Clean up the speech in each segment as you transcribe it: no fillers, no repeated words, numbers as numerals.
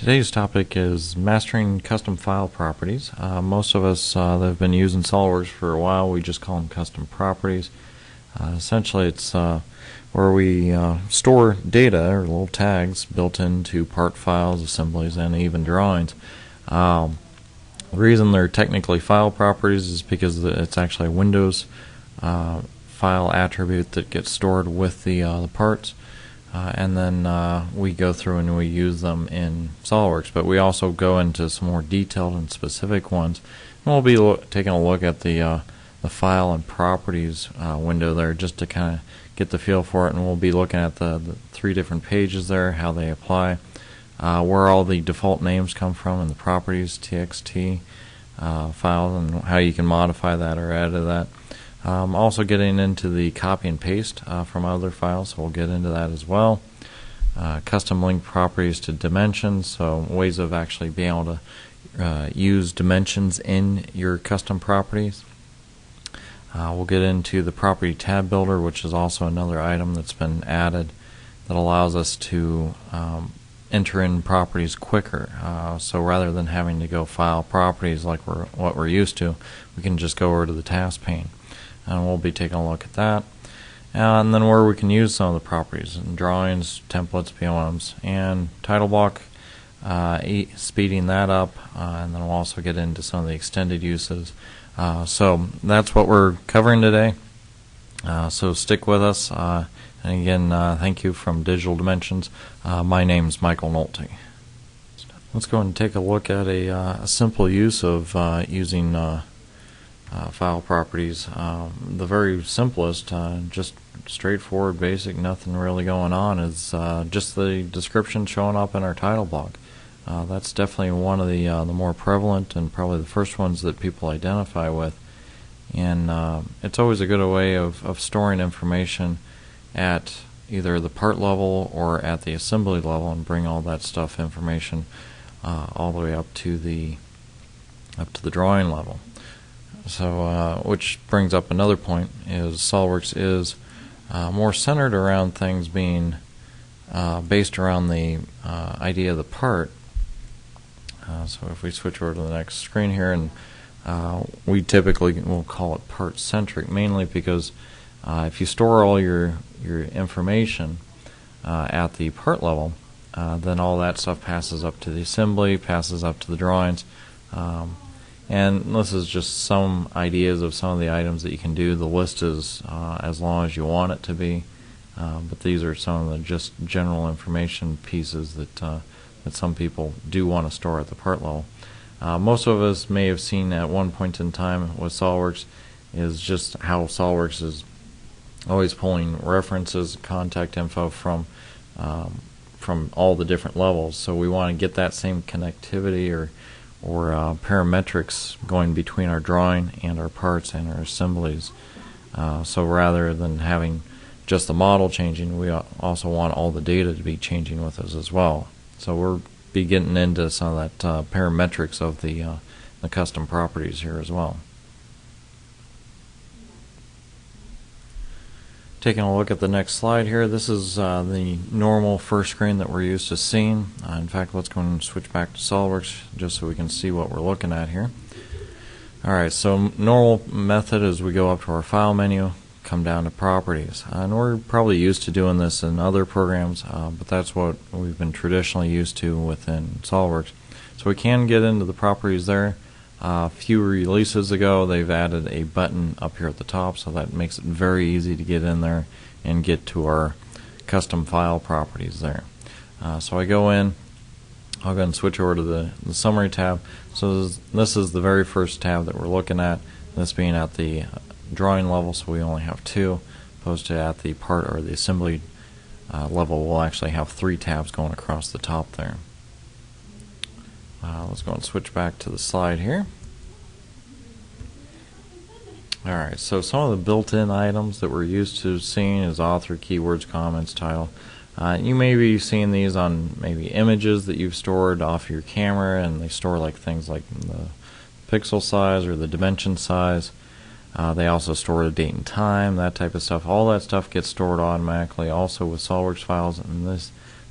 Today's topic is mastering custom file properties. Most of us that have been using SOLIDWORKS for a while, we just call them custom properties. Essentially, it's where we store data or little tags built into part files, assemblies, and even drawings. The reason they're technically file properties is because it's actually a Windows file attribute that gets stored with the parts. And then we go through and we use them in SOLIDWORKS, but we also go into some more detailed and specific ones. And we'll be taking a look at the file and properties window there just to kind of get the feel for it, and we'll be looking at the 3 different pages there, how they apply, where all the default names come from in the properties txt file, and how you can modify that or add to that. Also getting into the copy and paste from other files, so we'll get into that as well. Custom link properties to dimensions, so ways of actually being able to use dimensions in your custom properties. We'll get into the property tab builder, which is also another item that's been added that allows us to enter in properties quicker. So rather than having to go file properties like what we're used to, we can just go over to the task pane. And we'll be taking a look at that. And then where we can use some of the properties in drawings, templates, POMs, and title block, speeding that up, and then we'll also get into some of the extended uses. So that's what we're covering today. So stick with us. And again, thank you from Digital Dimensions. My name's Michael Nolte. Let's go and take a look at a simple use of using file properties. The very simplest, just straightforward, basic, nothing really going on, is just the description showing up in our title block. That's definitely one of the more prevalent and probably the first ones that people identify with. And it's always a good way of storing information at either the part level or at the assembly level, and bring all that information all the way up to the drawing level. So, which brings up another point, is SOLIDWORKS is more centered around things being based around the idea of the part. So if we switch over to the next screen here, and we typically will call it Partcentric, mainly because if you store all your information at the part level, then all that stuff passes up to the assembly, passes up to the drawings. And this is just some ideas of some of the items that you can do. The list is as long as you want it to be, but these are some of the just general information pieces that some people do want to store at the part level. Most of us may have seen at one point in time with SOLIDWORKS is just how SOLIDWORKS is always pulling references, contact info from all the different levels. So we want to get that same connectivity or parametrics going between our drawing and our parts and our assemblies. So rather than having just the model changing, we also want all the data to be changing with us as well. So we'll be getting into some of that parametrics of the custom properties here as well. Taking a look at the next slide here, this is the normal first screen that we're used to seeing. In fact, let's go and switch back to SOLIDWORKS just so we can see what we're looking at here. Alright, so normal method is we go up to our file menu, come down to properties. And we're probably used to doing this in other programs, but that's what we've been traditionally used to within SOLIDWORKS. So we can get into the properties there. A few releases ago, they've added a button up here at the top, so that makes it very easy to get in there and get to our custom file properties there. So I go in, I'll go and switch over to the summary tab. So this is the very first tab that we're looking at, this being at the drawing level, so we only have 2, opposed to at the part or the assembly level, we'll actually have 3 tabs going across the top there. Let's go and switch back to the slide here. Alright, so some of the built-in items that we're used to seeing is author, keywords, comments, title. You may be seeing these on maybe images that you've stored off your camera, and they store like things like the pixel size or the dimension size. They also store the date and time, that type of stuff. All that stuff gets stored automatically also with SOLIDWORKS files, and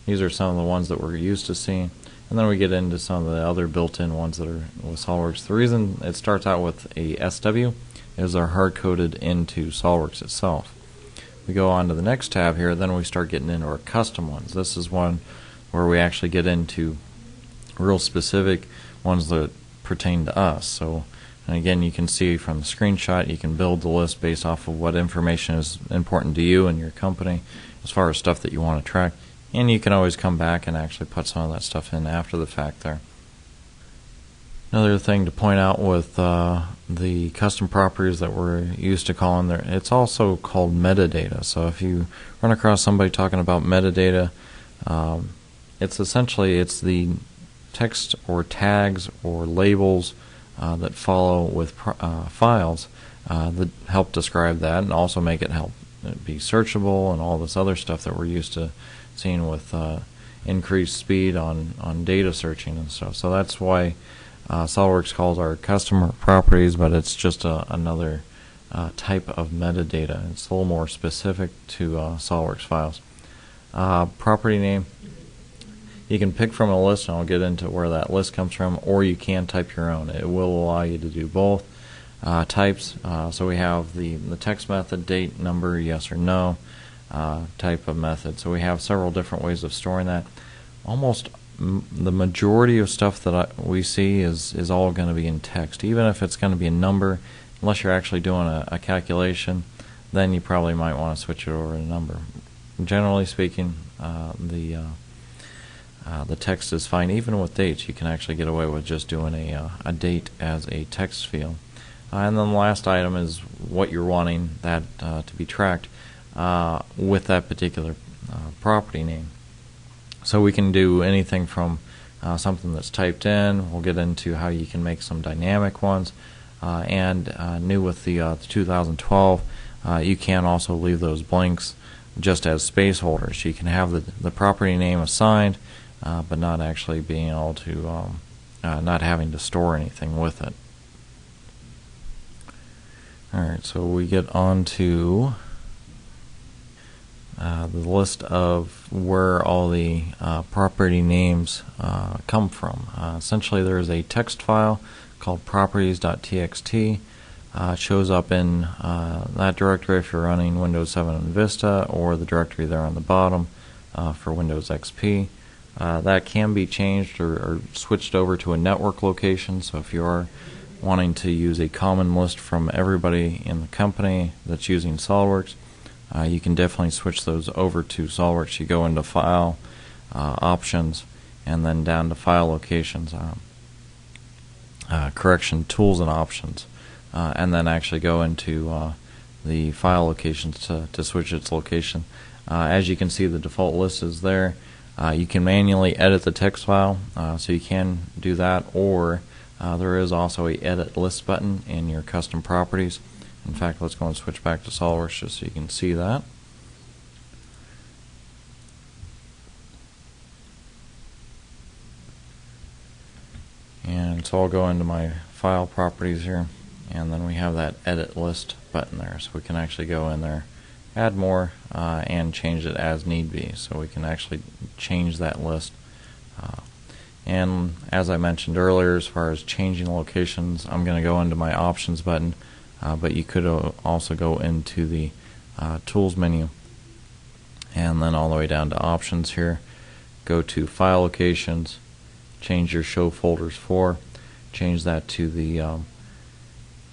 These are some of the ones that we're used to seeing. And then we get into some of the other built-in ones that are with SOLIDWORKS. The reason it starts out with a SW is they're hard-coded into SOLIDWORKS itself. We go on to the next tab here, then we start getting into our custom ones. This is one where we actually get into real specific ones that pertain to us. So, and again, you can see from the screenshot, you can build the list based off of what information is important to you and your company as far as stuff that you want to track. And you can always come back and actually put some of that stuff in after the fact there. Another thing to point out with the custom properties that we're used to calling there, it's also called metadata. So if you run across somebody talking about metadata, it's essentially the text or tags or labels that follow with files that help describe that and also make it help be searchable and all this other stuff that we're used to seeing with increased speed on data searching and stuff. So that's why SOLIDWORKS calls our customer properties, but it's just another type of metadata. It's a little more specific to SOLIDWORKS files. Property name, you can pick from a list, and I'll get into where that list comes from, or you can type your own. It will allow you to do both. Types, so we have the text method, date, number, yes or no, type of method. So we have several different ways of storing that. Almost the majority of stuff that we see is all going to be in text. Even if it's going to be a number, unless you're actually doing a calculation, then you probably might want to switch it over to a number. Generally speaking, the text is fine. Even with dates, you can actually get away with just doing a date as a text field. And then the last item is what you're wanting that to be tracked with that particular property name. So we can do anything from something that's typed in. We'll get into how you can make some dynamic ones. And new with the 2012, you can also leave those blanks just as space holders. You can have the property name assigned, but not actually being able to, not having to store anything with it. Alright, so we get on to the list of where all the property names come from. Essentially, there is a text file called properties.txt. It shows up in that directory if you're running Windows 7 and Vista, or the directory there on the bottom for Windows XP. That can be changed or switched over to a network location, so if you are wanting to use a common list from everybody in the company that's using SOLIDWORKS, you can definitely switch those over to SOLIDWORKS. You go into File, Options, and then down to File Locations, Correction, Tools and Options, and then actually go into the File Locations to switch its location. As you can see, the default list is there. You can manually edit the text file, so you can do that, or there is also a Edit List button in your custom properties. In fact, let's go and switch back to SOLIDWORKS just so you can see that. And so I'll go into my file properties here, and then we have that Edit List button there, so we can actually go in there, add more, and change it as need be. So we can actually change that list. And as I mentioned earlier, as far as changing locations, I'm going to go into my Options button, but you could also go into the Tools menu, and then all the way down to Options here, go to File Locations, change your Show Folders for, change that to the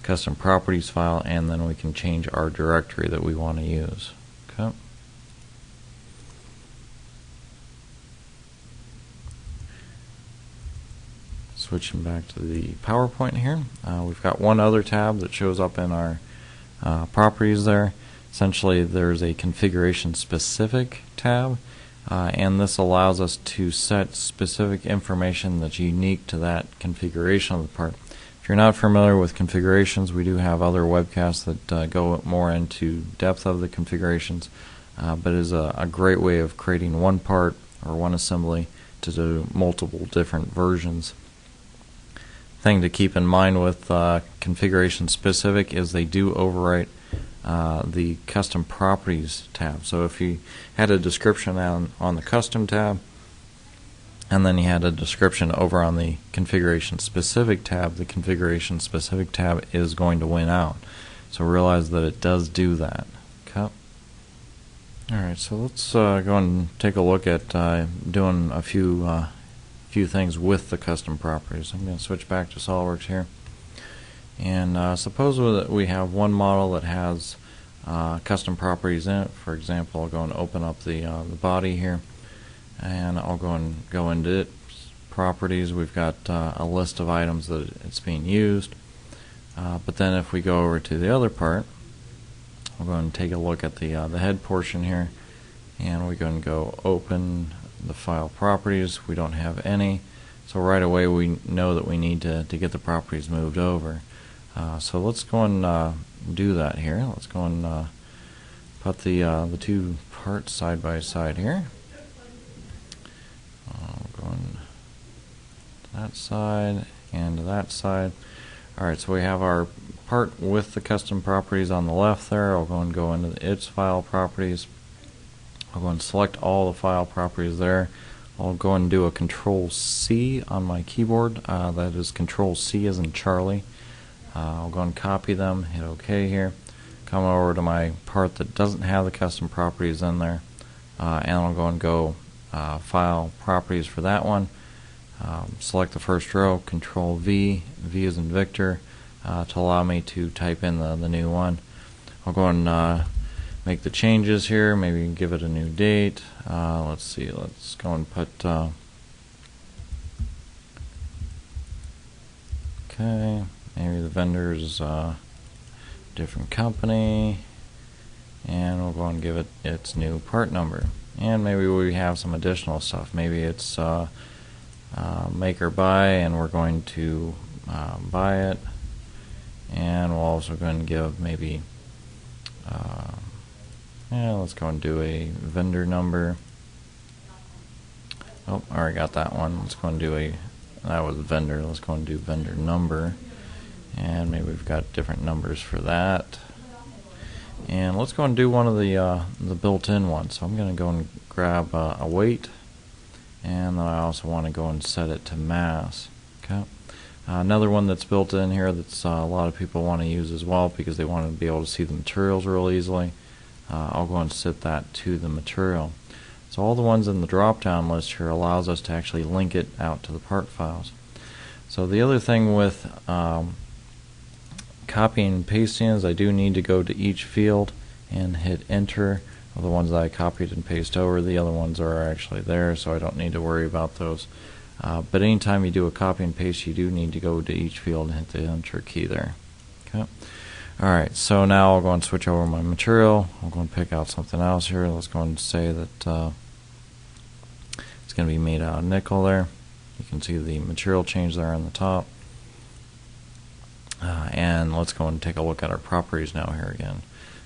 Custom Properties file, and then we can change our directory that we want to use. Okay. Switching back to the PowerPoint here, we've got one other tab that shows up in our properties there. Essentially, there's a configuration specific tab, and this allows us to set specific information that's unique to that configuration of the part. If you're not familiar with configurations, we do have other webcasts that go more into depth of the configurations, but it is a great way of creating one part or one assembly to do multiple different versions. Thing to keep in mind with configuration specific is they do overwrite the custom properties tab. So if you had a description on the custom tab, and then you had a description over on the configuration specific tab. The configuration specific tab is going to win out. So realize that it does do that. Okay. Alright, so let's go and take a look at doing a few things with the custom properties. I'm going to switch back to SOLIDWORKS here. And suppose that we have one model that has custom properties in it. For example, I'll go and open up the body here, and I'll go into its properties. We've got a list of items that it's being used. But then if we go over to the other part, we'll go and take a look at the head portion here, and we go and go open the file properties. We don't have any, so right away we know that we need to get the properties moved over. So let's go and do that here. Let's go and put the two parts side by side here. Going to that side and to that side. Alright, so we have our part with the custom properties on the left there. I'll go into its file properties. I'll go and select all the file properties there. I'll go and do a Control C on my keyboard. That is Control C as in Charlie. I'll go and copy them, hit OK here. Come over to my part that doesn't have the custom properties in there, and I'll go File Properties for that one. Select the first row, Control V, V as in Victor, to allow me to type in the new one. I'll go and make the changes here, maybe give it a new date. Let's see, let's go and put okay, maybe the vendor's different company, and we'll go and give it its new part number. And maybe we have some additional stuff. Maybe it's make or buy, and we're going to buy it, and we'll also go and give maybe let's go and do a vendor number. Oh, I already got that one. Let's go and do that was vendor. Let's go and do vendor number, and maybe we've got different numbers for that. And let's go and do one of the built-in ones. So I'm going to go and grab a weight, and then I also want to go and set it to mass. Okay. Another one that's built in here that's a lot of people want to use as well because they want to be able to see the materials real easily. I'll go and set that to the material. So all the ones in the drop-down list here allows us to actually link it out to the part files. So the other thing with copying and pasting is I do need to go to each field and hit enter. The ones that I copied and pasted over, the other ones are actually there, so I don't need to worry about those. But anytime you do a copy and paste, you do need to go to each field and hit the enter key there. Okay. Alright, so now I'll go and switch over my material. I'll go and pick out something else here. Let's go and say that it's going to be made out of nickel there. You can see the material change there on the top. And let's go and take a look at our properties now here again.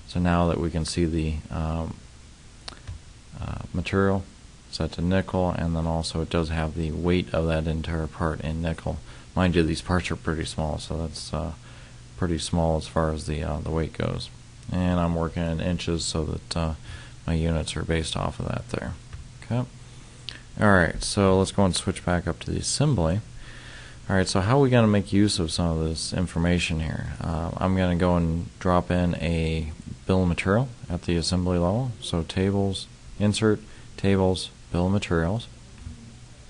So now that we can see the material set to nickel, and then also it does have the weight of that entire part in nickel. Mind you, these parts are pretty small, so that's pretty small as far as the weight goes. And I'm working in inches so that my units are based off of that there. Okay. Alright, so let's go and switch back up to the assembly. Alright, so how are we going to make use of some of this information here? I'm going to go and drop in a bill of material at the assembly level. So tables, insert, tables, bill of materials.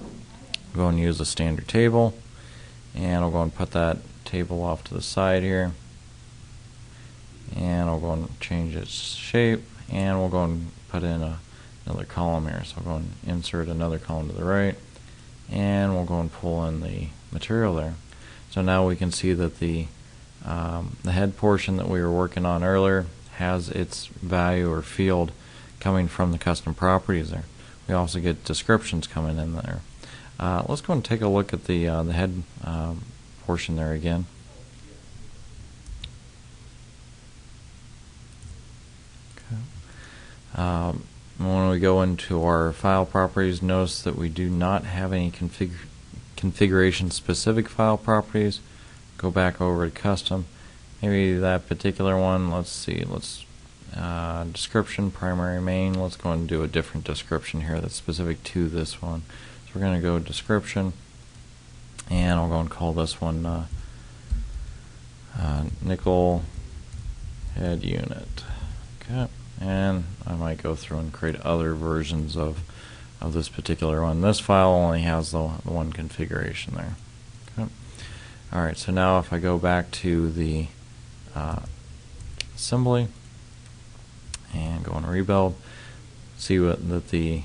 I'll go and use a standard table, and I'll go and put that table off to the side here. And I'll go and change its shape, and we'll go and put in another column here. So I'll go and insert another column to the right, and we'll go and pull in the material there. So now we can see that the head portion that we were working on earlier has its value or field coming from the custom properties there. We also get descriptions coming in there. Let's go and take a look at the head portion there again. Okay. When we go into our file properties, notice that we do not have any configuration specific file properties. Go back over to custom. Maybe that particular one, let's see, description, primary, main. Let's go and do a different description here that's specific to this one. So we're going to go description, and I'll go and call this one nickel head unit. Okay, and I might go through and create other versions of this particular one. This file only has the one configuration there. Okay. Alright, so now if I go back to the assembly and go and rebuild, see that the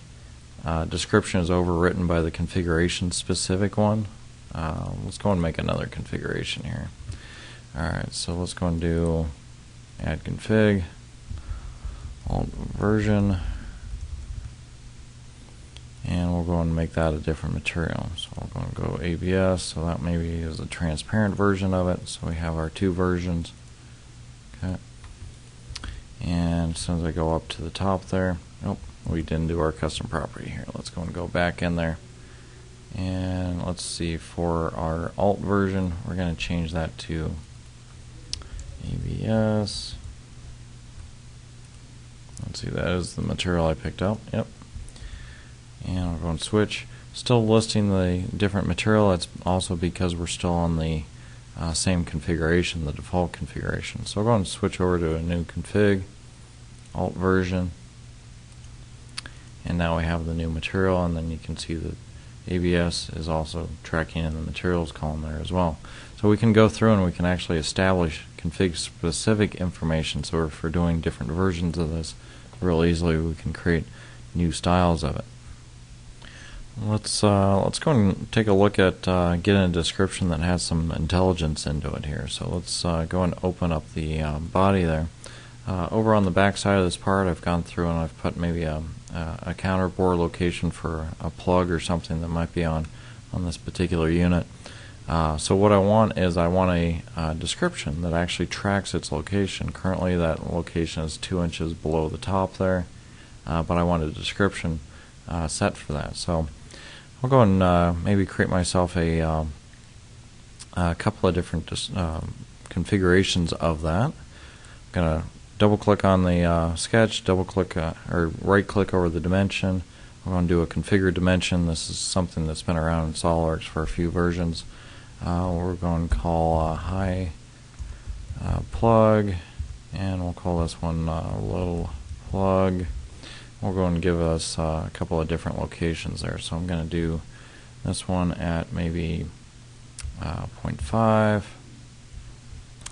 description is overwritten by the configuration specific one. Let's go and make another configuration here. Alright, so let's go and do add config, alt version, and we'll go and make that a different material. So we're going to go ABS, so that maybe is a transparent version of it. So we have our two versions. Okay. And as soon as I go up to the top there, nope, we didn't do our custom property here. Let's go and go back in there. And let's see, for our alt version, we're going to change that to ABS. Let's see, that is the material I picked up. Yep. And I'll go and switch. Still listing the different material. That's also because we're still on the same configuration, the default configuration. So I'll go and switch over to a new config, alt version, and now we have the new material, and then you can see that ABS is also tracking in the materials column there as well. So we can go through and we can actually establish config specific information, so if we're doing different versions of this, real easily we can create new styles of it. Let's go and take a look at getting a description that has some intelligence into it here. So let's go and open up the body there. Over on the back side of this part, I've gone through and I've put maybe a counter bore location for a plug or something that might be on this particular unit. So what I want is a description that actually tracks its location. Currently that location is 2 inches below the top there, but I want a description set for that. So I'll go and maybe create myself a couple of different configurations of that. I'm going to double click on the sketch, double click or right click over the dimension. I'm going to do a configure dimension. This is something that's been around in SOLIDWORKS for a few versions. We're going to call high plug, and we'll call this one low plug. We'll go and give us a couple of different locations there. So I'm going to do this one at maybe 0.5,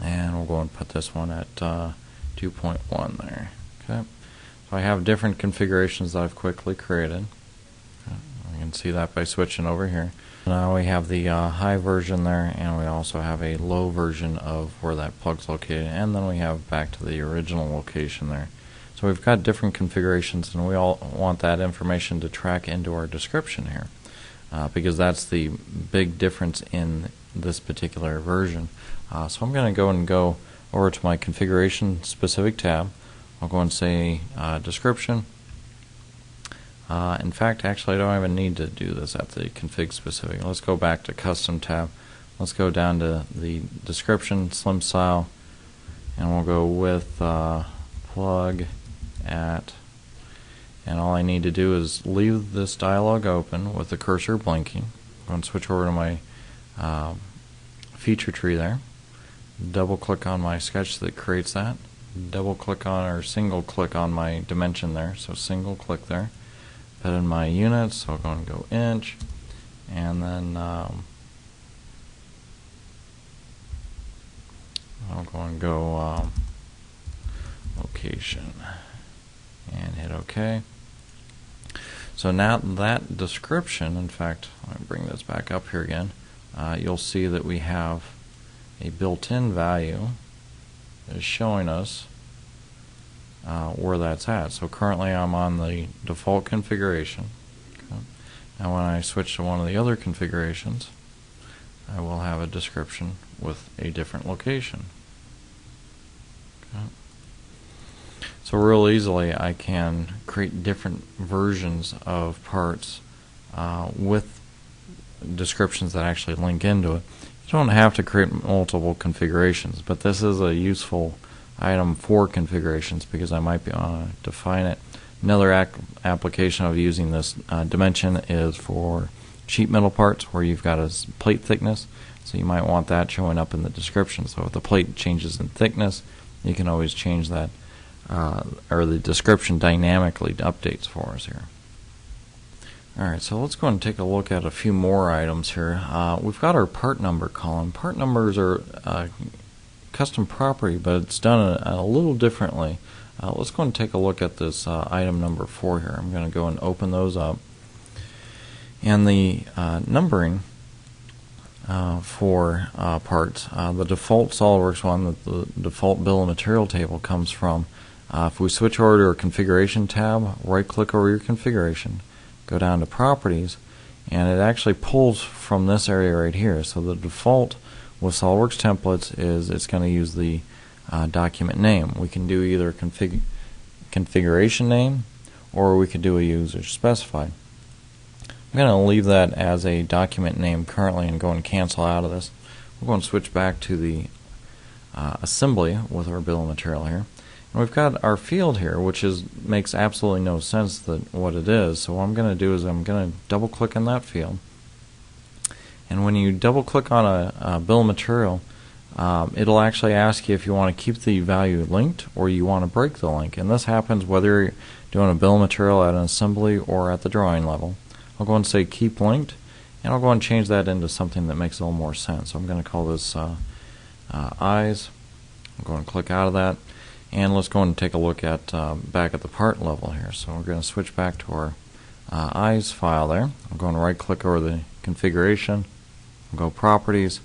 and we'll go and put this one at 2.1 there. Okay. So I have different configurations that I've quickly created. You can see that by switching over here. Now we have the high version there, and we also have a low version of where that plug's located, and then we have back to the original location there. So we've got different configurations, and we all want that information to track into our description here, because that's the big difference in this particular version. So I'm going to go over to my configuration specific tab. I'll go and say description. In fact, actually I don't even need to do this at the config specific. Let's go back to custom tab. Let's go down to the description, slim style, and we'll go with plug at, and all I need to do is leave this dialog open with the cursor blinking. I'm going to switch over to my feature tree there. Double click on my sketch that creates that. Double click on, or single click on my dimension there. So single click there. Put in my units. So I'll go and go inch, and then I'll go and go location and hit OK. So now that description, in fact, let me bring this back up here again, you'll see that we have a built-in value that is showing us where that's at. So currently I'm on the default configuration. Okay. Now when I switch to one of the other configurations, I will have a description with a different location. Okay. So real easily I can create different versions of parts with descriptions that actually link into it. You don't have to create multiple configurations, but this is a useful item for configurations because I might be on define it. Another application of using this dimension is for sheet metal parts where you've got a plate thickness, so you might want that showing up in the description. So if the plate changes in thickness, you can always change that, or the description dynamically updates for us here. Alright, so let's go and take a look at a few more items here. We've got our part number column. Part numbers are custom property, but it's done a little differently. Let's go and take a look at this item number 4 here. I'm going to go and open those up. And the numbering for parts, the default SOLIDWORKS one, that the default bill of material table comes from. If we switch over to our configuration tab, right click over your configuration, go down to properties, and it actually pulls from this area right here. So the default with SOLIDWORKS templates is it's going to use the document name. We can do either configuration name, or we could do a user specified. I'm going to leave that as a document name currently and go and cancel out of this. We're going to switch back to the assembly with our bill of material here. And we've got our field here, which makes absolutely no sense that what it is. So what I'm going to do is I'm going to double click on that field. And when you double click on a bill of material, it'll actually ask you if you want to keep the value linked or you want to break the link. And this happens whether you're doing a bill of material at an assembly or at the drawing level. I'll go and say keep linked, and I'll go and change that into something that makes a little more sense. So I'm going to call this eyes. I'm going to click out of that, and let's go and take a look at back at the part level here. So we're going to switch back to our eyes file there. I'm going to right click over the configuration, go properties,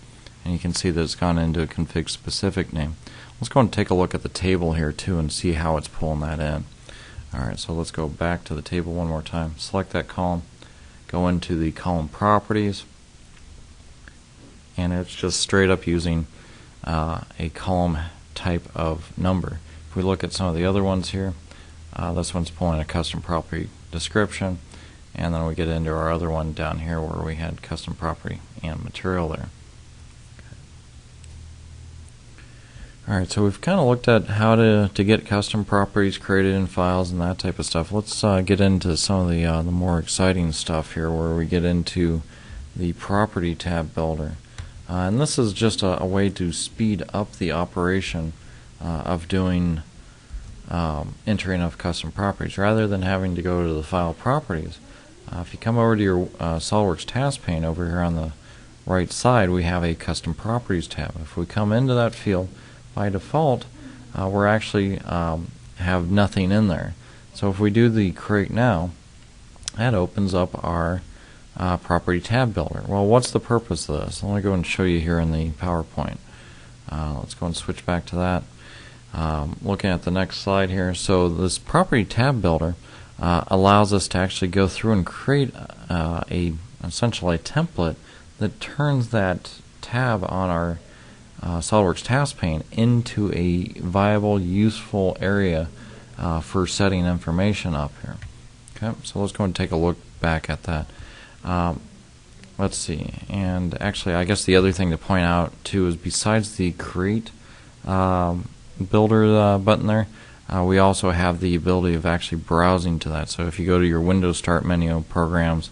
and you can see that it's gone into a config specific name. Let's go and take a look at the table here too and see how it's pulling that in. Alright, so let's go back to the table one more time. Select that column, go into the column properties, and it's just straight up using a column type of number. If we look at some of the other ones here, this one's pulling a custom property description, and then we get into our other one down here where we had custom property and material there. Alright, so we've kind of looked at how to get custom properties created in files and that type of stuff. Let's get into some of the more exciting stuff here, where we get into the property tab builder. And this is just a way to speed up the operation of doing entering of custom properties rather than having to go to the file properties. If you come over to your SOLIDWORKS task pane over here on the right side, we have a custom properties tab. If we come into that field, by default we're actually have nothing in there. So if we do the create now, that opens up our property tab builder. Well, what's the purpose of this? Let me go and show you here in the PowerPoint. Let's go and switch back to that. Looking at the next slide here, so this property tab builder allows us to actually go through and create essentially a template that turns that tab on our SOLIDWORKS task pane into a viable, useful area for setting information up here. Okay, so let's go and take a look back at that. Let's see, and actually I guess the other thing to point out too is besides the create builder button there, we also have the ability of actually browsing to that. So if you go to your Windows Start menu, Programs,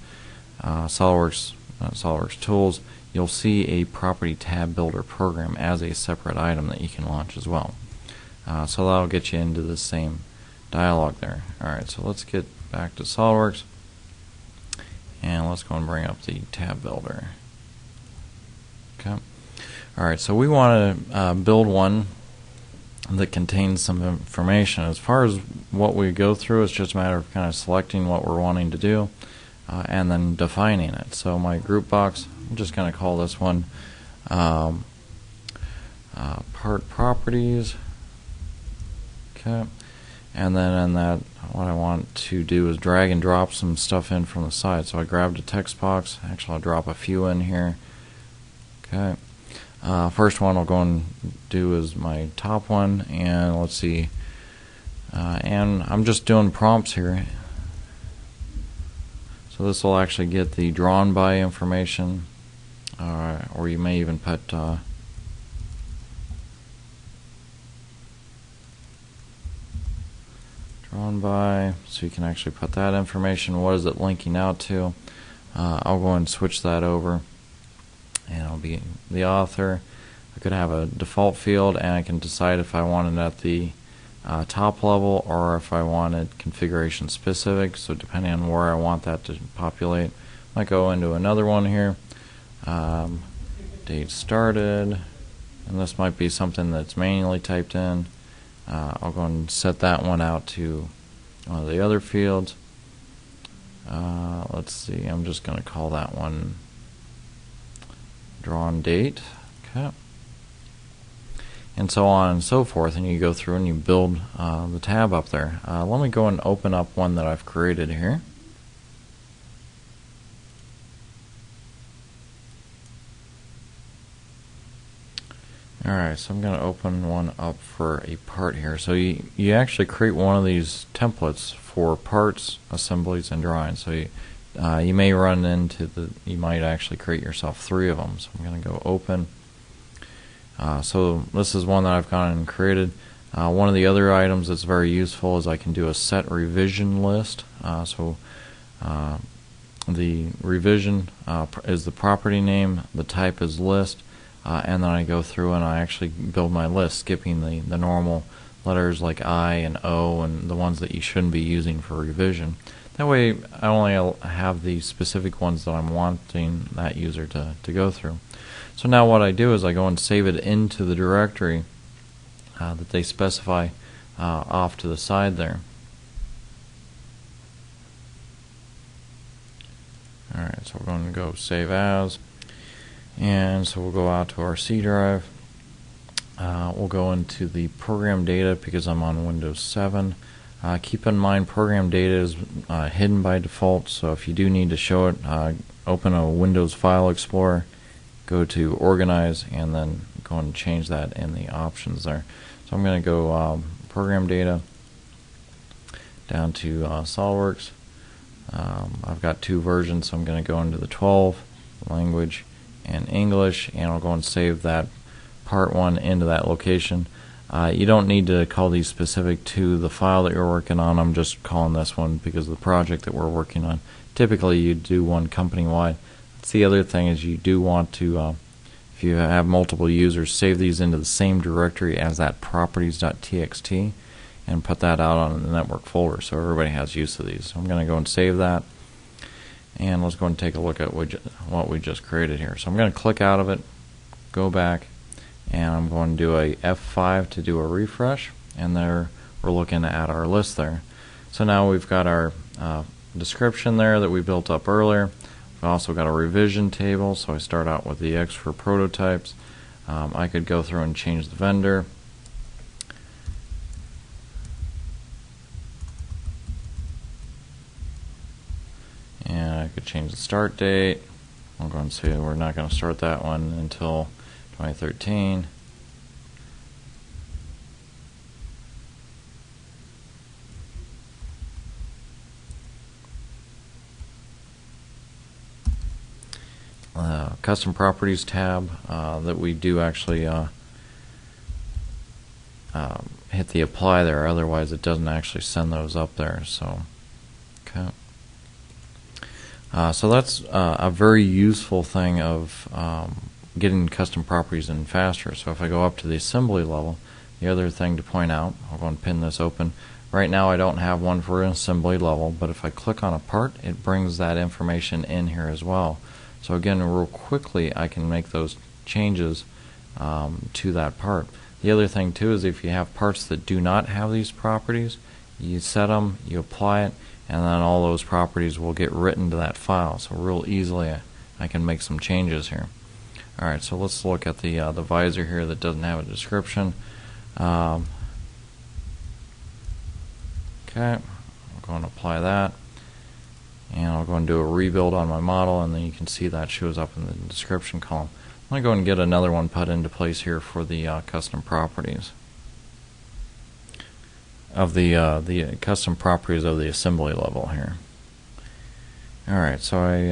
SOLIDWORKS Tools, you'll see a property tab builder program as a separate item that you can launch as well. So that'll get you into the same dialog there. Alright, so let's get back to SOLIDWORKS, and let's go and bring up the tab builder. Okay. Alright, so we want to build one that contains some information. As far as what we go through, it's just a matter of kind of selecting what we're wanting to do and then defining it. So my group box, I'm just going to call this one part properties. Okay, and then in that, what I want to do is drag and drop some stuff in from the side. So I grabbed a text box. Actually, I'll drop a few in here. Okay. First one I'll go and do is my top one, and let's see, and I'm just doing prompts here, so this will actually get the drawn by information, or you may even put drawn by, so you can actually put that information. What is it linking out to? I'll go and switch that over, and I'll be the author. I could have a default field, and I can decide if I want it at the top level or if I want it configuration specific. So depending on where I want that to populate, I might go into another one here. Date started, and this might be something that's manually typed in. I'll go and set that one out to one of the other fields. Let's see, I'm just going to call that one drawn date. Okay. And so on and so forth, and you go through and you build the tab up there. Let me go and open up one that I've created here. Alright, so I'm going to open one up for a part here. So you actually create one of these templates for parts, assemblies, and drawings. So you may run into you might actually create yourself 3 of them. So I'm going to go open. So this is one that I've gone and created. One of the other items that's very useful is I can do a set revision list. The revision is the property name, the type is list, and then I go through and I actually build my list, skipping the normal letters like I and O and the ones that you shouldn't be using for revision. That way I only have the specific ones that I'm wanting that user to go through. So now what I do is I go and save it into the directory that they specify off to the side there. Alright, so we're going to go save as, and so we'll go out to our C drive. We'll go into the program data because I'm on Windows 7. Keep in mind program data is hidden by default, so if you do need to show it, open a Windows File Explorer, go to Organize, and then go and change that in the options there. So I'm going to go program data down to SOLIDWORKS. I've got 2 versions, so I'm going to go into the 12, language, and English, and I'll go and save that part 1 into that location. You don't need to call these specific to the file that you're working on. I'm just calling this one because of the project that we're working on. Typically you do one company-wide. That's the other thing, is you do want to, if you have multiple users, save these into the same directory as that properties.txt and put that out on the network folder so everybody has use of these. So I'm going to go and save that, and let's go and take a look at what we just created here. So I'm going to click out of it, go back, and I'm going to do a F5 to do a refresh, and there we're looking at our list there. So now we've got our description there that we built up earlier. We've also got a revision table, so I start out with the X for prototypes. I could go through and change the vendor. And I could change the start date. I'm going to say we're not going to start that one until 2013. Custom properties tab that we do actually hit the apply there, otherwise it doesn't actually send those up there. So okay. So that's a very useful thing of getting custom properties in faster. So if I go up to the assembly level, the other thing to point out, I'll go and pin this open. Right now I don't have one for an assembly level, but if I click on a part, it brings that information in here as well. So again, real quickly I can make those changes to that part. The other thing too is if you have parts that do not have these properties, you set them, you apply it, and then all those properties will get written to that file. So real easily I can make some changes here. Alright, so let's look at the visor here that doesn't have a description. Okay, I'll go and apply that, and I'll go and do a rebuild on my model, and then you can see that shows up in the description column. I'm going to go and get another one put into place here for the custom properties of the custom properties of the assembly level here. Alright, so I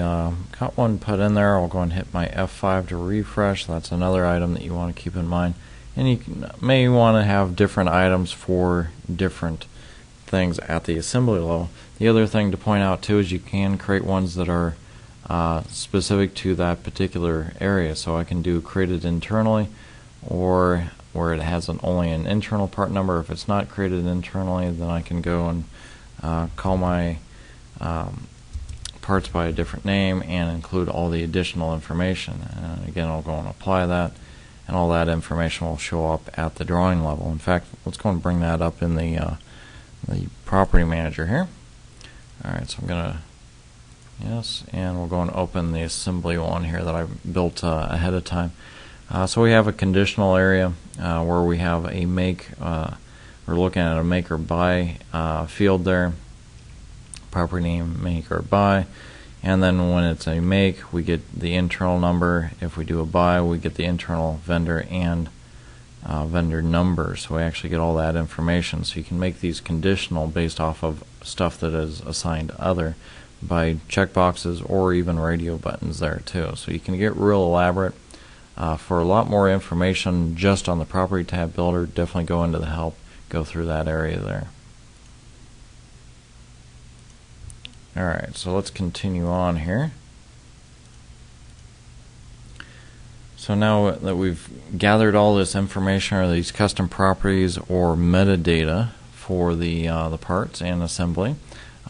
got one put in there. I'll go and hit my F5 to refresh. That's another item that you want to keep in mind. And you may want to have different items for different things at the assembly level. The other thing to point out too is you can create ones that are specific to that particular area. So I can do created internally, or where it has only an internal part number. If it's not created internally, then I can go and call my parts by a different name and include all the additional information. And again, I'll go and apply that, and all that information will show up at the drawing level. In fact, let's go and bring that up in the property manager here. Alright, so I'm going to, yes, and we'll go and open the assembly one here that I built ahead of time. So we have a conditional area where we have a make, we're looking at a make or buy field there, property name, make or buy, and then when it's a make, we get the internal number. If we do a buy, we get the internal vendor and vendor number. So we actually get all that information. So you can make these conditional based off of stuff that is assigned other by checkboxes or even radio buttons there too. So you can get real elaborate. For a lot more information just on the property tab builder, definitely go into the help, go through that area there. Alright, so let's continue on here. So now that we've gathered all this information, or these custom properties or metadata for the parts and assembly,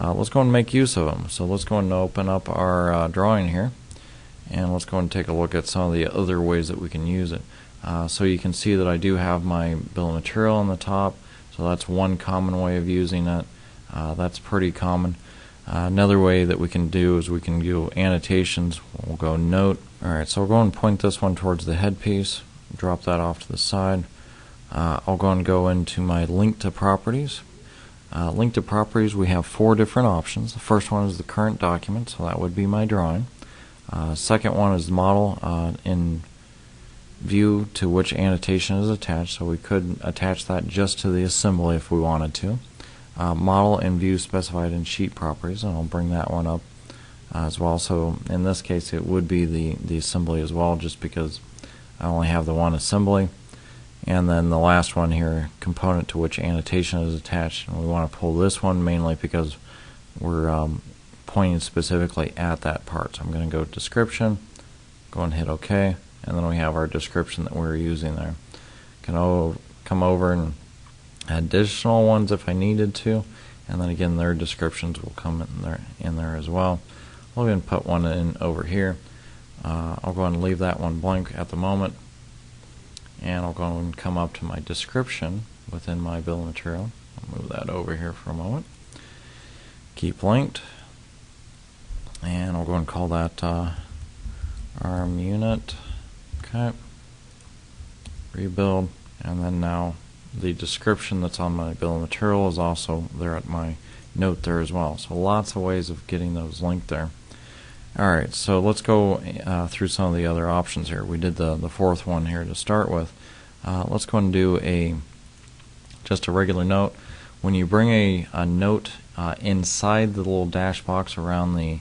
let's go and make use of them. So let's go and open up our drawing here, and let's go and take a look at some of the other ways that we can use it. So you can see that I do have my bill of material on the top, so that's one common way of using it. That's pretty common. Another way that we can do is we can do annotations. We'll go note. Alright, so we'll go and point this one towards the headpiece, drop that off to the side. I'll go into my link to properties. Link to properties, we have 4 different options. The first one is the current document, so that would be my drawing. Second one is the model in view to which annotation is attached, so we could attach that just to the assembly if we wanted to. Model and view specified in sheet properties, and I'll bring that one up as well. So in this case it would be the assembly as well, just because I only have the one assembly. And then the last one here, component to which annotation is attached, and we want to pull this one mainly because we're pointing specifically at that part. So I'm going to go description, go and hit OK, and then we have our description that we're using there. Can come over and add additional ones if I needed to, and then again their descriptions will come in there as well. I'll go ahead and put one in over here. I'll go ahead and leave that one blank at the moment, and I'll go and come up to my description within my bill of material. I'll move that over here for a moment. Keep linked, and I'll go and call that arm unit. Okay. Rebuild, and then now the description that's on my bill of material is also there at my note there as well. So lots of ways of getting those linked there. Alright, so let's go through some of the other options here. We did the fourth one here to start with. Let's go and do just a regular note. When you bring a note inside the little dash box around the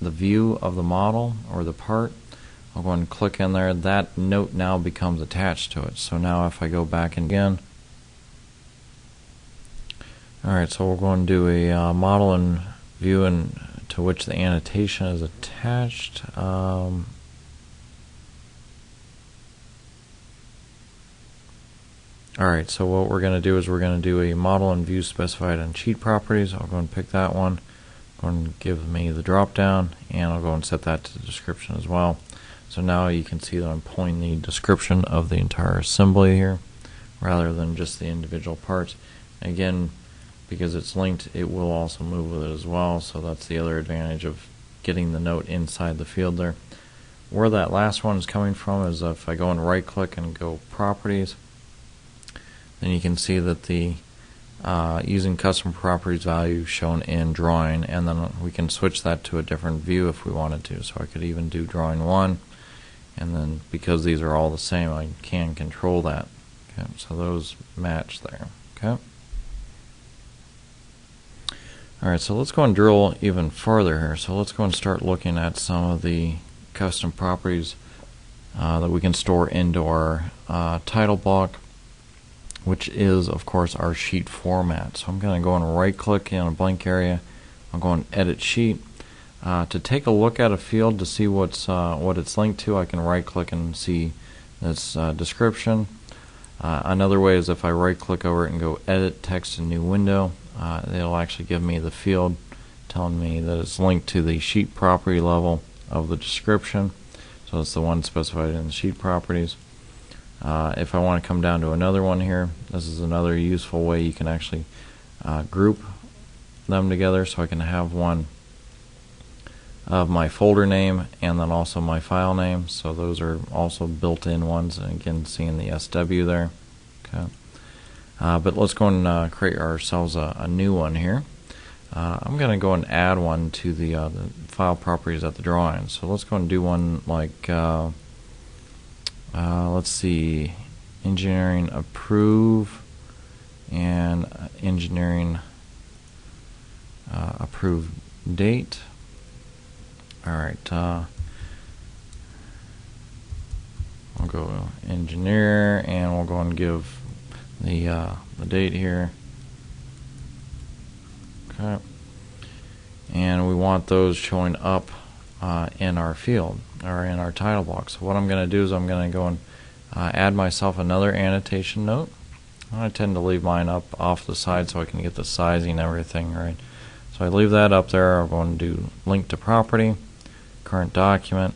view of the model or the part, I'll go and click in there. That note now becomes attached to it. So now if I go back again, alright, so we'll go and do a model and view and to which the annotation is attached. Alright, so what we're going to do is we're going to do a model and view specified in sheet properties. I'll go and pick that one, go and give me the drop down, and I'll go and set that to the description as well. So now you can see that I'm pulling the description of the entire assembly here rather than just the individual parts. Again, because it's linked, it will also move with it as well, so that's the other advantage of getting the note inside the field there. Where that last one is coming from is if I go and right click and go properties, then you can see that the using custom properties value shown in drawing, and then we can switch that to a different view if we wanted to. So I could even do drawing 1, and then because these are all the same, I can control that. Okay, so those match there. Okay. Alright, so let's go and drill even further here. So let's go and start looking at some of the custom properties that we can store into our title block, which is, of course, our sheet format. So I'm going to go and right click in a blank area. I'll go and edit sheet. To take a look at a field to see what it's linked to, I can right-click and see its description. Another way is if I right-click over it and go Edit Text in New Window, it'll actually give me the field telling me that it's linked to the sheet property level of the description. So it's the one specified in the sheet properties. If I want to come down to another one here, this is another useful way you can actually group them together, so I can have one of my folder name and then also my file name. So those are also built-in ones, and again seeing the SW there. Okay. But let's go and create ourselves a new one here. I'm going to go and add one to the file properties at the drawing. So let's go and do one like, let's see, engineering approve and engineering approve date. Alright, I'll go engineer, and we'll go and give the date here. Okay, and we want those showing up in our field, or in our title block. So what I'm going to do is I'm going to go and add myself another annotation note. I tend to leave mine up off the side so I can get the sizing and everything right. So I leave that up there. I'm going to do link to property, current document,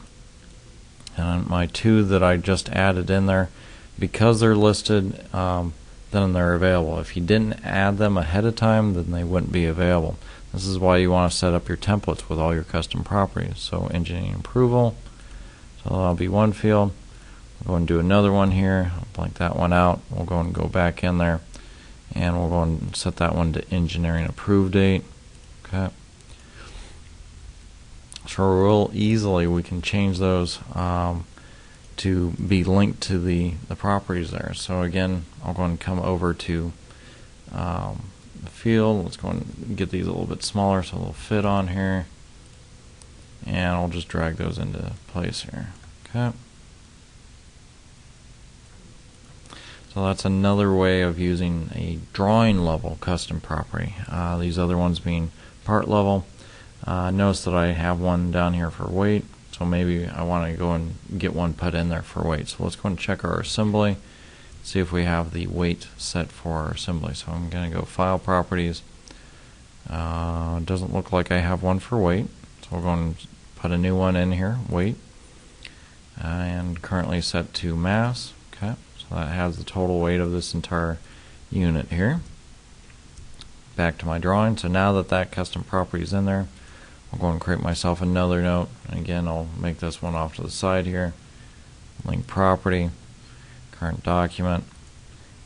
and my two that I just added in there, because they're listed, then they're available. If you didn't add them ahead of time, then they wouldn't be available. This is why you want to set up your templates with all your custom properties. So engineering approval, so that'll be one field. We'll go and do another one here. I'll blank that one out. We'll go and go back in there, and we'll go and set that one to engineering approve date. Okay. So real easily we can change those to be linked to the properties there. So again, I'll go and come over to the field. Let's go and get these a little bit smaller so they'll fit on here, and I'll just drag those into place here. Okay. So that's another way of using a drawing level custom property. These other ones being part level. Notice that I have one down here for weight, so maybe I want to go and get one put in there for weight. So let's go and check our assembly, see if we have the weight set for our assembly. So I'm going to go File Properties. It doesn't look like I have one for weight, so we'll go and put a new one in here, weight, and currently set to mass. Okay, so that has the total weight of this entire unit here. Back to my drawing. So now that that custom property is in there, I'll go and create myself another note. And again, I'll make this one off to the side here. Link property, current document,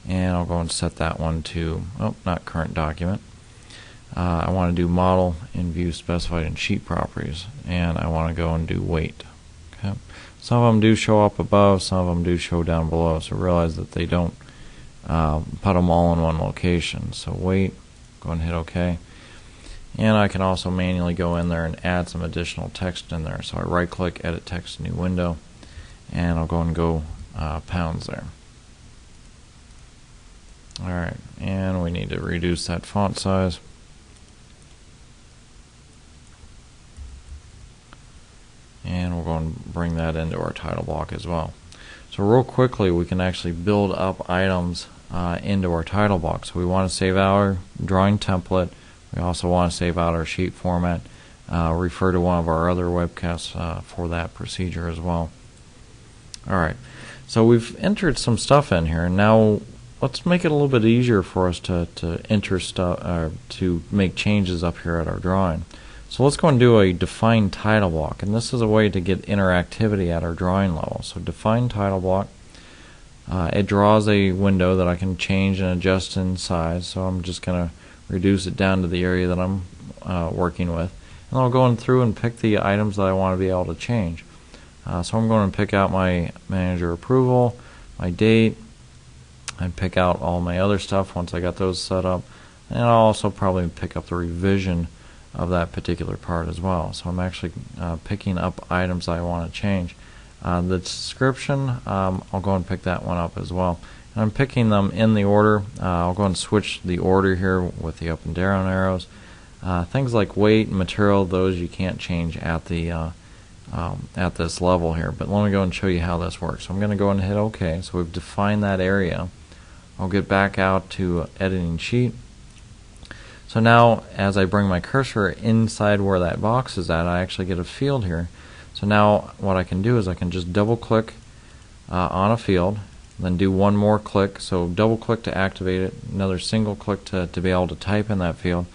and I'll go and set that one to, oh, not current document. I want to do model in view specified in sheet properties, and I want to go and do weight. Okay. Some of them do show up above, some of them do show down below, so realize that they don't put them all in one location. So weight, go and hit OK. And I can also manually go in there and add some additional text in there. So I right click, edit text, new window, and I'll go and go pounds there. Alright, and we need to reduce that font size. And we'll go and bring that into our title block as well. So real quickly, we can actually build up items into our title block. So we want to save our drawing template. We also want to save out our sheet format. Refer to one of our other webcasts for that procedure as well. Alright, so we've entered some stuff in here. Now let's make it a little bit easier for us to enter stuff, to make changes up here at our drawing. So let's go and do a define title block, and this is a way to get interactivity at our drawing level. So define title block. It draws a window that I can change and adjust in size, so I'm just going to reduce it down to the area that I'm working with, and I'll go in through and pick the items that I want to be able to change. So I'm going to pick out my manager approval, my date, and pick out all my other stuff once I got those set up, and I'll also probably pick up the revision of that particular part as well. So I'm actually picking up items I want to change. The description, I'll go and pick that one up as well. And I'm picking them in the order. I'll go and switch the order here with the up and down arrows. Things like weight and material, those you can't change at the at this level here. But let me go and show you how this works. So I'm going to go and hit OK. So we've defined that area. I'll get back out to editing sheet. So now as I bring my cursor inside where that box is at, I actually get a field here. So now what I can do is I can just double click on a field, then do one more click. So double click to activate it, another single click to be able to type in that field.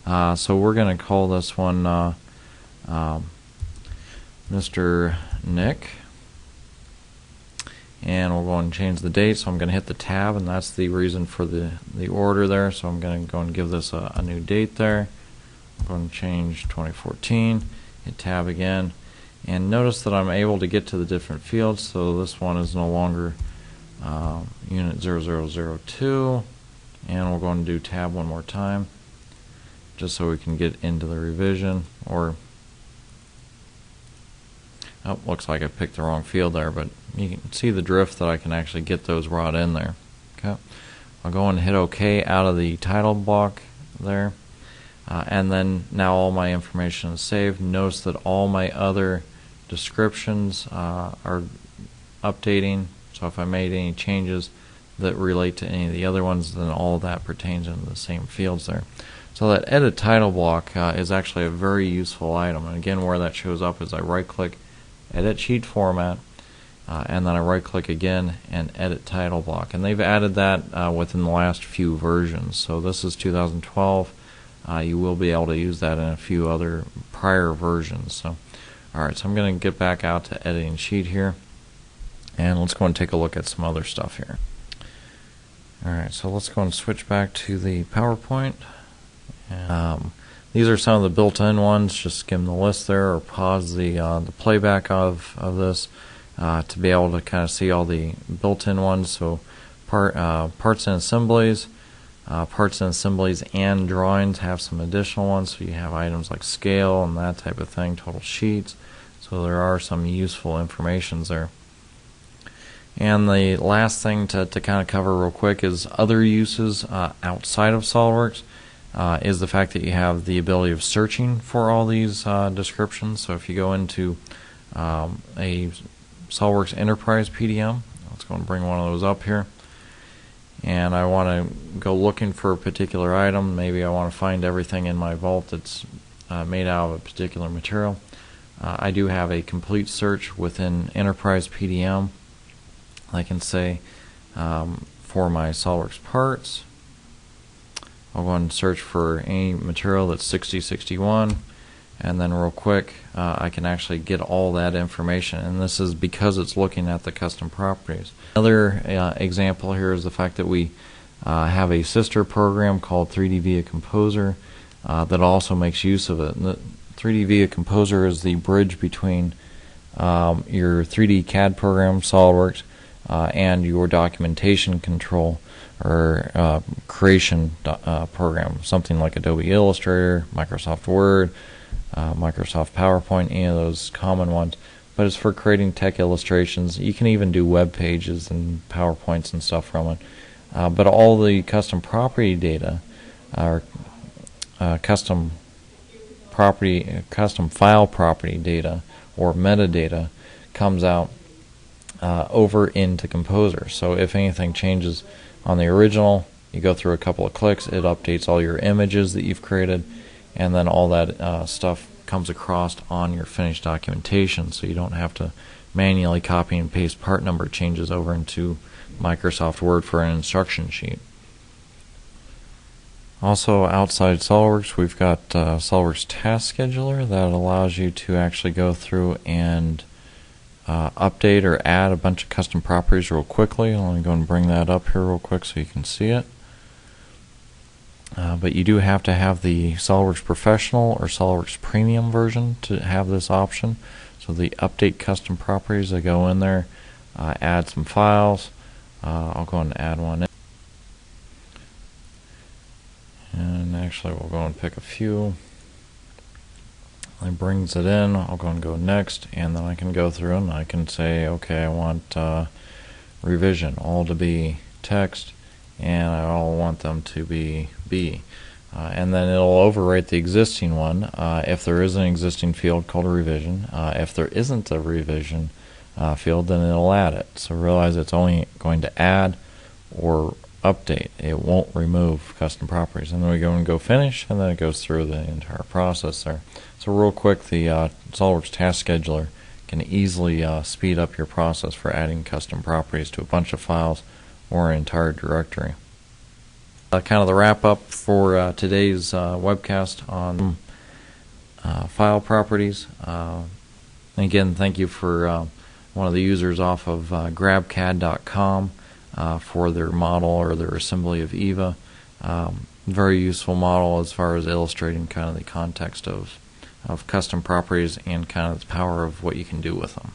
So we're going to call this one Mr. Nick, and we'll go and change the date. So I'm going to hit the tab, and that's the reason for the order there. So I'm going to go and give this a new date there. I'm going to change 2014, hit tab again, and notice that I'm able to get to the different fields. So this one is no longer unit 0002, and we'll go and do tab one more time just so we can get into the revision. Or oh, looks like I picked the wrong field there, but you can see the drift that I can actually get those brought in there. Okay, I'll go and hit OK out of the title block there, and then now all my information is saved. Notice that all my other descriptions are updating, so if I made any changes that relate to any of the other ones, then all of that pertains into the same fields there. So that edit title block is actually a very useful item, and again where that shows up is I right click, edit sheet format, and then I right click again and edit title block, and they've added that within the last few versions. So this is 2012. You will be able to use that in a few other prior versions. So alright, so I'm going to get back out to editing sheet here, and let's go and take a look at some other stuff here. Alright, so let's go and switch back to the PowerPoint. These are some of the built-in ones. Just skim the list there, or pause the playback of this to be able to kind of see all the built-in ones. So parts and assemblies and drawings have some additional ones. So you have items like scale and that type of thing, total sheets. So there are some useful informations there. And the last thing to kind of cover real quick is other uses outside of SOLIDWORKS. Is the fact that you have the ability of searching for all these descriptions. So if you go into a SOLIDWORKS Enterprise PDM, let's go and bring one of those up here, and I want to go looking for a particular item. Maybe I want to find everything in my vault that's made out of a particular material. I do have a complete search within Enterprise PDM. I can say for my SOLIDWORKS parts, I'll go and search for any material that's 6061, and then real quick I can actually get all that information, and this is because it's looking at the custom properties. Another example here is the fact that we have a sister program called 3D Via Composer that also makes use of it. And the 3D Via Composer is the bridge between your 3D CAD program, SOLIDWORKS, and your documentation control or creation program, something like Adobe Illustrator, Microsoft Word, Microsoft PowerPoint, any of those common ones. But it's for creating tech illustrations. You can even do web pages and PowerPoints and stuff from it. But all the custom property data, or custom file property data, or metadata, comes out over into Composer. So if anything changes on the original, you go through a couple of clicks, it updates all your images that you've created, and then all that stuff comes across on your finished documentation, so you don't have to manually copy and paste part number changes over into Microsoft Word for an instruction sheet. Also outside SOLIDWORKS, we've got SOLIDWORKS Task Scheduler that allows you to actually go through and update or add a bunch of custom properties real quickly. Let me go and bring that up here real quick so you can see it. But you do have to have the SOLIDWORKS Professional or SOLIDWORKS Premium version to have this option. So the update custom properties, I go in there, add some files. I'll go and add one in. And actually we'll go and pick a few. It brings it in. I'll go and go next, and then I can go through and I can say, okay, I want revision all to be text, and I all want them to be B. and then it'll overwrite the existing one if there is an existing field called a revision. If there isn't a revision field, then it'll add it. So realize it's only going to add or update. It won't remove custom properties. And then we go and go finish, and then it goes through the entire process there. So real quick, the SOLIDWORKS Task Scheduler can easily speed up your process for adding custom properties to a bunch of files or an entire directory. Kind of the wrap-up for today's webcast on file properties. Again, thank you for one of the users off of grabcad.com for their model or their assembly of EVA. Very useful model as far as illustrating kind of the context of custom properties and kind of the power of what you can do with them.